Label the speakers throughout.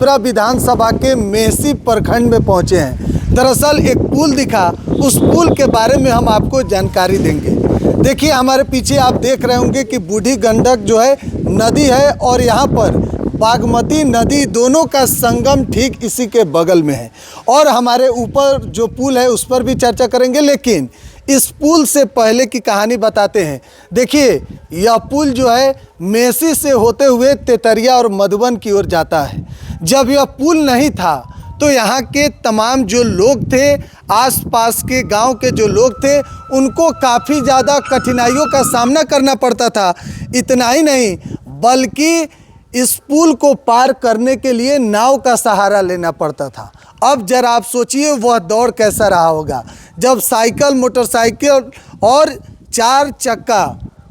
Speaker 1: पिपरा विधानसभा के मेहसी प्रखंड में पहुंचे हैं। दरअसल एक पुल दिखा, उस पुल के बारे में हम आपको जानकारी देंगे। देखिए हमारे पीछे आप देख रहे होंगे कि बूढ़ी गंडक जो है नदी है और यहाँ पर बागमती नदी दोनों का संगम ठीक इसी के बगल में है। और हमारे ऊपर जो पुल है उस पर भी चर्चा करेंगे, लेकिन इस पुल से पहले की कहानी बताते हैं। देखिए यह पुल जो है मेसी से होते हुए तेतरिया और मधुबन की ओर जाता है। जब यह पुल नहीं था तो यहाँ के तमाम जो लोग थे, आसपास के गांव के जो लोग थे, उनको काफ़ी ज़्यादा कठिनाइयों का सामना करना पड़ता था। इतना ही नहीं बल्कि इस पुल को पार करने के लिए नाव का सहारा लेना पड़ता था। अब जरा आप सोचिए वह दौर कैसा रहा होगा जब साइकिल, मोटरसाइकिल और 4 चक्का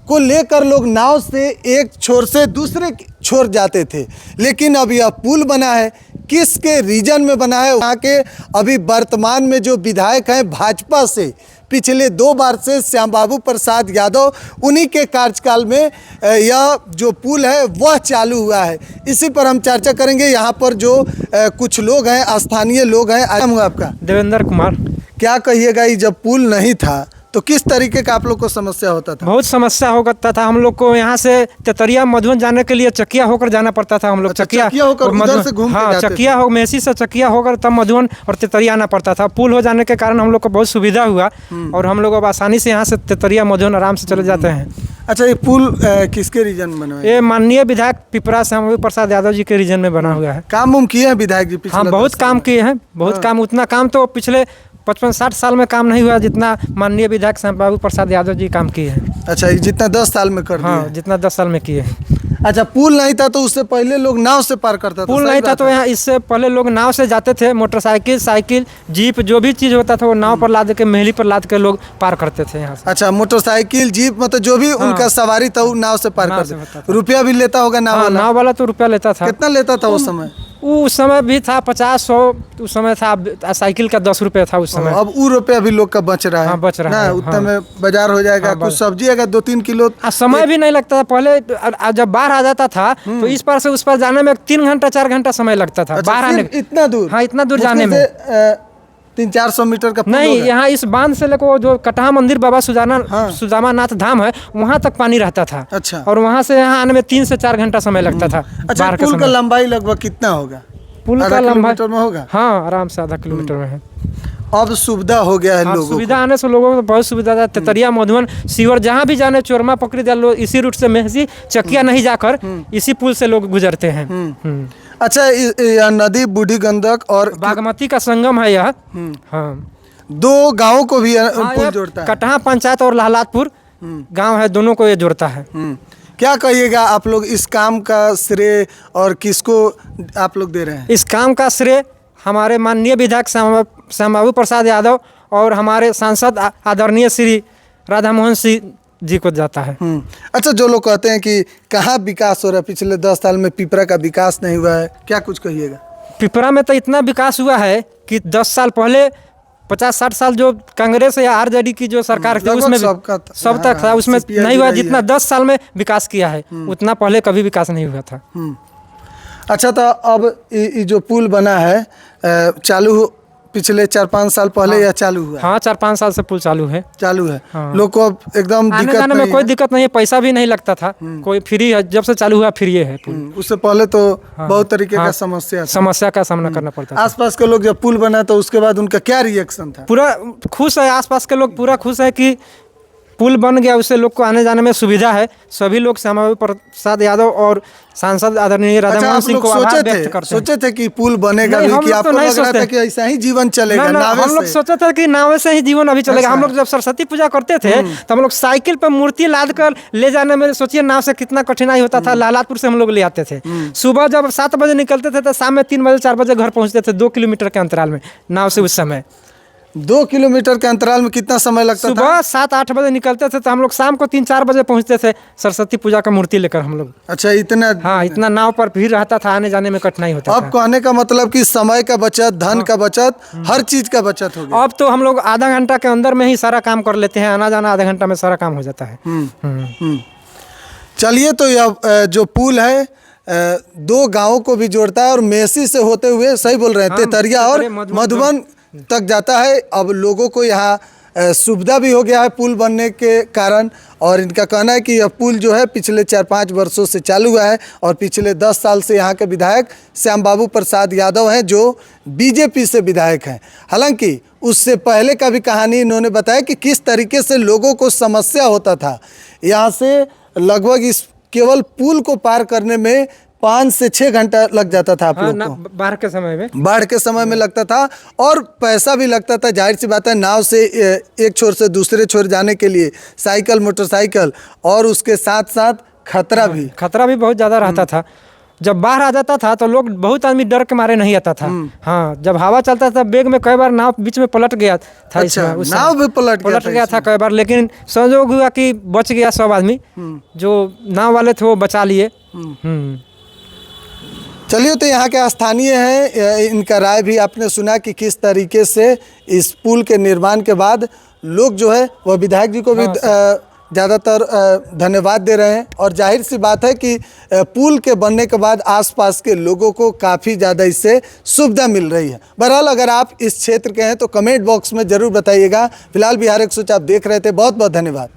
Speaker 1: को लेकर लोग नाव से एक छोर से दूसरे छोर जाते थे। लेकिन अब यह पुल बना है, किसके रीजन में बना है? वहाँ के अभी वर्तमान में जो विधायक हैं भाजपा से, पिछले 2 बार से श्याम बाबू प्रसाद यादव, उन्हीं के कार्यकाल में यह जो पुल है वह चालू हुआ है। इसी पर हम चर्चा करेंगे। यहाँ पर जो कुछ लोग हैं, स्थानीय लोग हैं। नाम हुआ आपका?
Speaker 2: देवेंद्र कुमार।
Speaker 1: क्या कहिएगा, ये जब पुल नहीं था तो किस तरीके का आप लोग को समस्या होता था?
Speaker 2: बहुत समस्या होता था। हम लोग को यहाँ से तेतरिया मधुबन जाने के लिए चकिया होकर जाना पड़ता था। हम लोग
Speaker 1: अच्छा, चकिया होकर उधर से घूम के जाते थे?
Speaker 2: चकिया हो, मेसी से चकिया होकर तब मधुबन और तेतरिया आना पड़ता था। पुल हो जाने के कारण हम लोग को बहुत सुविधा हुआ और हम लोग अब आसानी से यहाँ से तेतरिया मधुबन आराम से चले जाते हैं।
Speaker 1: अच्छा, ये पुल किसके रीजन में बना है?
Speaker 2: ये माननीय विधायक पिपरा श्याम बाबू प्रसाद यादव जी के रीजन में बना हुआ है।
Speaker 1: काम उम किए हैं विधायक जी पिछले?
Speaker 2: हाँ, बहुत काम किए हैं, बहुत काम। उतना काम तो पिछले 55-60 साल में काम नहीं हुआ जितना माननीय विधायक श्याम बाबू प्रसाद यादव जी काम किए हैं।
Speaker 1: अच्छा, ये जितना 10 साल में कर दिया?
Speaker 2: हाँ, जितना 10 साल में किए हैं।
Speaker 1: अच्छा, पुल नहीं था तो उससे पहले लोग नाव से पार करता था?
Speaker 2: पुल नहीं था तो यहाँ इससे पहले लोग नाव से जाते थे। मोटरसाइकिल, साइकिल, जीप, जो भी चीज़ होता था वो नाव पर लाद के, मेहली पर लाद के लोग पार करते थे यहाँ से।
Speaker 1: अच्छा, मोटरसाइकिल, जीप, मतलब जो भी उनका सवारी था वो नाव से पार करते। रुपया भी लेता होगा नाव वाला?
Speaker 2: नाव वाला तो रुपया लेता था।
Speaker 1: कितना लेता था उस समय?
Speaker 2: उस समय भी था 50-100, उस समय था। साइकिल का 10 रुपये था उस समय।
Speaker 1: अब वो रुपया भी लोग का बच रहा है।
Speaker 2: हाँ, बच रहा है।
Speaker 1: उतना में बाजार हो जाएगा। कुछ सब्जी अगर 2-3 किलो,
Speaker 2: समय भी नहीं लगता था पहले। जब बाढ़ आ जाता था तो इस पार से उस पार जाने में 3 घंटा 4 घंटा समय लगता था। बाढ़ आने
Speaker 1: इतना दूर?
Speaker 2: हाँ, इतना दूर जाने में
Speaker 1: 300-400 मीटर का
Speaker 2: नहीं। यहाँ इस बांध से लेकर जो कटहा मंदिर बाबा सुदामा नाथ धाम है वहाँ तक पानी रहता था।
Speaker 1: अच्छा।
Speaker 2: और वहाँ से यहाँ आने में 3 से 4 घंटा समय लगता था।
Speaker 1: अच्छा, पुल का लंबाई लगभग कितना होगा?
Speaker 2: पुल का लंबाई
Speaker 1: में होगा?
Speaker 2: हाँ, आराम से आधा किलोमीटर में है।
Speaker 1: अब सुविधा हो गया है लोगों को।
Speaker 2: सुविधा आने से लोगों को बहुत सुविधा है। तेतरिया, मधुबन, सीवर जहाँ भी जाने, चोरमा पकड़ी दे, लोग इसी रूट से मेहसी चकिया नहीं जाकर इसी पुल से लोग गुजरते हैं।
Speaker 1: अच्छा, यह नदी बूढ़ी गंडक और
Speaker 2: बागमती का संगम है यह। हाँ,
Speaker 1: 2 गाँवों को भी पुल जोड़ता है।
Speaker 2: कटहा पंचायत और लाहलादपुर गांव है, दोनों को ये जोड़ता है।
Speaker 1: क्या कहिएगा आप लोग, इस काम का श्रेय और किसको आप लोग दे रहे हैं?
Speaker 2: इस काम का श्रेय हमारे माननीय विधायक श्याम बाबू प्रसाद यादव और हमारे सांसद आदरणीय श्री राधा मोहन सिंह जी को जाता है।
Speaker 1: अच्छा, जो लोग कहते हैं कि कहाँ विकास हो रहा है, पिछले 10 साल में पिपरा का विकास नहीं हुआ है, क्या कुछ कहिएगा?
Speaker 2: पिपरा में तो इतना विकास हुआ है कि 10 साल पहले 50-60 साल जो कांग्रेस या आरजेडी की जो सरकार थी उसमें सब तक था, उसमें नहीं हुआ जितना 10 साल में विकास किया है, उतना पहले कभी विकास नहीं हुआ था।
Speaker 1: अच्छा, तो अब ये जो पुल बना है चालू पिछले 4-5 साल पहले या चालू हुआ?
Speaker 2: हाँ, 4-5 साल से पुल चालू है।
Speaker 1: हाँ। लोग को अब एकदम
Speaker 2: आने जाने में कोई दिक्कत नहीं है, पैसा भी नहीं लगता था, कोई फ्री है। जब से चालू हुआ फ्री है पुल।
Speaker 1: उससे पहले तो बहुत तरीके का समस्या
Speaker 2: का सामना करना पड़ता था।
Speaker 1: आसपास के लोग जब पुल बना तो उसके बाद उनका क्या रिएक्शन था?
Speaker 2: पूरा खुश है, आसपास के लोग पूरा खुश है कि पुल बन गया, उससे लोग को आने जाने में सुविधा है। सभी लोग श्याम बाबू प्रसाद यादव और सांसद आदरणीय राधा मोहन सिंह को आभार व्यक्त करते हैं।
Speaker 1: सोचे थे कि पुल बनेगा भी, कि आपको लग रहा था कि ऐसा ही जीवन चलेगा?
Speaker 2: हम लोग सोचे थे कि नावे से ही जीवन अभी चलेगा। हम लोग जब सरस्वती पूजा करते थे तो हम लोग साइकिल पर मूर्ति लाद कर ले जाने में, सोचिए नाव से कितना कठिनाई होता था। लाहलादपुर से हम लोग ले आते थे। सुबह जब 7 बजे निकलते थे तो शाम में 3 बजे 4 बजे घर पहुँचते थे, 2 किलोमीटर के अंतराल में नाव से। उस समय
Speaker 1: 2 किलोमीटर के अंतराल में कितना समय लगता था?
Speaker 2: सुबह 7-8 बजे निकलते थे तो हम लोग शाम को 3-4 बजे पहुंचते थे सरस्वती पूजा का मूर्ति लेकर हम लोग।
Speaker 1: अच्छा, इतना?
Speaker 2: हाँ, इतना नाव पर भीड़ रहता था, आने जाने में कठिनाई होता था।
Speaker 1: अब कहने का मतलब कि समय का बचत, धन का बचत, हर चीज का बचत हो गया।
Speaker 2: अब तो हम लोग आधा घंटा के अंदर में ही सारा काम कर लेते हैं, आना जाना आधा घंटा में सारा काम हो जाता है।
Speaker 1: चलिए, तो यह जो पुल है दो गांवों को भी जोड़ता है और मेसी से होते हुए, सही बोल रहे हैं, तेतरिया और मधुबन तक जाता है। अब लोगों को यहाँ सुविधा भी हो गया है पुल बनने के कारण, और इनका कहना है कि यह पुल जो है पिछले 4-5 वर्षों से चालू हुआ है और पिछले 10 साल से यहाँ के विधायक श्याम बाबू प्रसाद यादव हैं जो बीजेपी से विधायक हैं। हालांकि उससे पहले का भी कहानी इन्होंने बताया कि किस तरीके से लोगों को समस्या होता था। यहाँ से लगभग इस केवल पुल को पार करने में 5 से 6 घंटा लग जाता था आप लोग को।
Speaker 2: बाढ़ के समय में
Speaker 1: लगता था और पैसा भी लगता था। जाहिर सी बात है, नाव से एक छोर से दूसरे छोर जाने के लिए साइकिल, मोटरसाइकिल, और उसके साथ साथ खतरा भी
Speaker 2: बहुत ज़्यादा रहता था। जब बाढ़ आ जाता था तो लोग, बहुत आदमी डर के मारे नहीं आता था। हाँ, जब हवा चलता था बेग में कई बार नाव बीच में पलट गया था।
Speaker 1: अच्छा, नाव भी पलट
Speaker 2: गया था कई बार, लेकिन संजोग हुआ कि बच गया सब आदमी। जो नाव वाले थे वो बचा लिए।
Speaker 1: चलिए, तो यहाँ के स्थानीय हैं, इनका राय भी आपने सुना कि किस तरीके से इस पुल के निर्माण के बाद लोग जो है वह विधायक जी को भी ज़्यादातर धन्यवाद दे रहे हैं। और जाहिर सी बात है कि पुल के बनने के बाद आसपास के लोगों को काफ़ी ज़्यादा इससे सुविधा मिल रही है। बहरहाल, अगर आप इस क्षेत्र के हैं तो कमेंट बॉक्स में ज़रूर बताइएगा। फिलहाल बिहार 104 आप देख रहे थे। बहुत बहुत धन्यवाद।